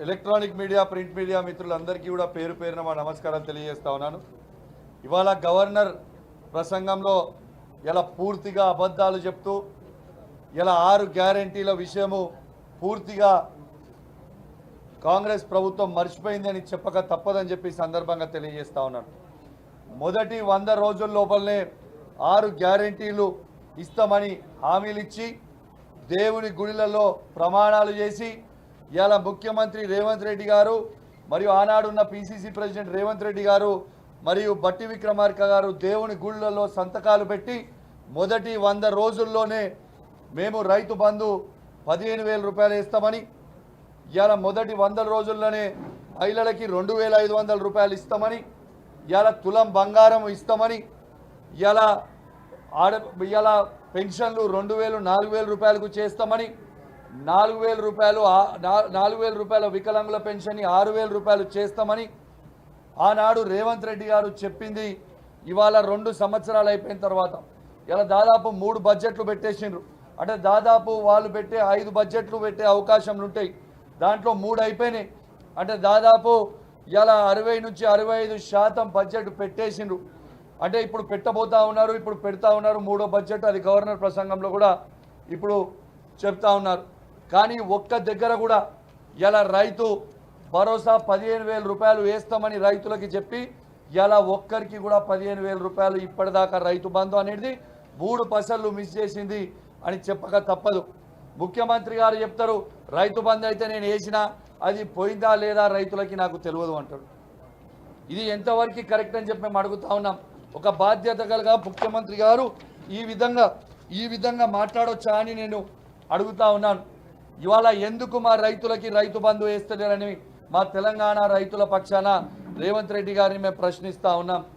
Electronic media print media మిత్రులందరికీ కూడా పేరు పేరున మా నమస్కారం తెలియజేస్తా ఉన్నాను. ఇవాళ గవర్నర్ ప్రసంగంలో ఇలా పూర్తిగా అబద్ధాలు చెప్తూ ఇలా 6 గ్యారెంటీల విషయము పూర్తిగా కాంగ్రెస్ ప్రభుత్వం మర్చిపోయిందని చెప్పక తప్పదని చెప్పి సందర్భంగా తెలియజేస్తా ఉన్నాను. మొదటి 100 రోజుల లోపలనే 6 గ్యారెంటీలు ఇస్తామని హామీలు ఇచ్చి దేవుని గుడిలలో ప్రమాణాలు చేసి ఇలా ముఖ్యమంత్రి రేవంత్ రెడ్డి గారు మరియు ఆనాడున్న పిసిసి ప్రెసిడెంట్ రేవంత్ రెడ్డి గారు మరియు బట్టి విక్రమార్క గారు దేవుని గుళ్ళలో సంతకాలు పెట్టి మొదటి 100 రోజుల్లోనే మేము రైతు బంధు 15,000 రూపాయలు ఇస్తామని, ఇలా మొదటి 100 రోజుల్లోనే మహిళలకి 2,500 రూపాయలు ఇస్తామని, ఇలా తులం బంగారం ఇస్తామని, ఇలా పెన్షన్లు 2,000 4,000 రూపాయలకు చేస్తామని, 4,000 రూపాయలు 4,000 రూపాయల వికలాంగుల పెన్షన్ 6,000 రూపాయలు చేస్తామని ఆనాడు రేవంత్ రెడ్డి గారు చెప్పింది. ఇవాళ 2 సంవత్సరాలు అయిపోయిన తర్వాత ఇలా దాదాపు 3 బడ్జెట్లు పెట్టేసిండ్రు. అంటే దాదాపు వాళ్ళు పెట్టే 5 బడ్జెట్లు పెట్టే అవకాశాలు ఉంటాయి, దాంట్లో 3 అయిపోయినాయి. అంటే దాదాపు ఇలా 60 నుంచి 65% బడ్జెట్ పెట్టేసిండ్రు. అంటే ఇప్పుడు పెట్టబోతా ఉన్నారు, ఇప్పుడు పెడతా ఉన్నారు 3వ బడ్జెట్. అది గవర్నర్ ప్రసంగంలో కూడా ఇప్పుడు చెప్తా ఉన్నారు. కానీ ఒక్క దగ్గర కూడా ఇలా రైతు భరోసా 15,000 రూపాయలు వేస్తామని రైతులకి చెప్పి ఇలా ఒక్కరికి కూడా 15,000 రూపాయలు ఇప్పటిదాకా రైతు బంధు అనేది 3 పైసలు మిస్ చేసింది అని చెప్పక తప్పదు. ముఖ్యమంత్రి గారు చెప్తారు రైతు బంధు అయితే నేను వేసినా అది పోయిందా లేదా రైతులకి నాకు తెలియదు అంటాడు. ఇది ఎంతవరకు కరెక్ట్ అని చెప్పి మేము అడుగుతా ఉన్నాం. ఒక బాధ్యత కలిగా ముఖ్యమంత్రి గారు ఈ విధంగా మాట్లాడొచ్చా అని నేను అడుగుతా ఉన్నాను. ఇవాళ ఎందుకు మా రైతులకి రైతు బంధు వేస్తలేరని మా తెలంగాణ రైతుల పక్షాన రేవంత్ రెడ్డి గారిని మేము ప్రశ్నిస్తూ ఉన్నాం.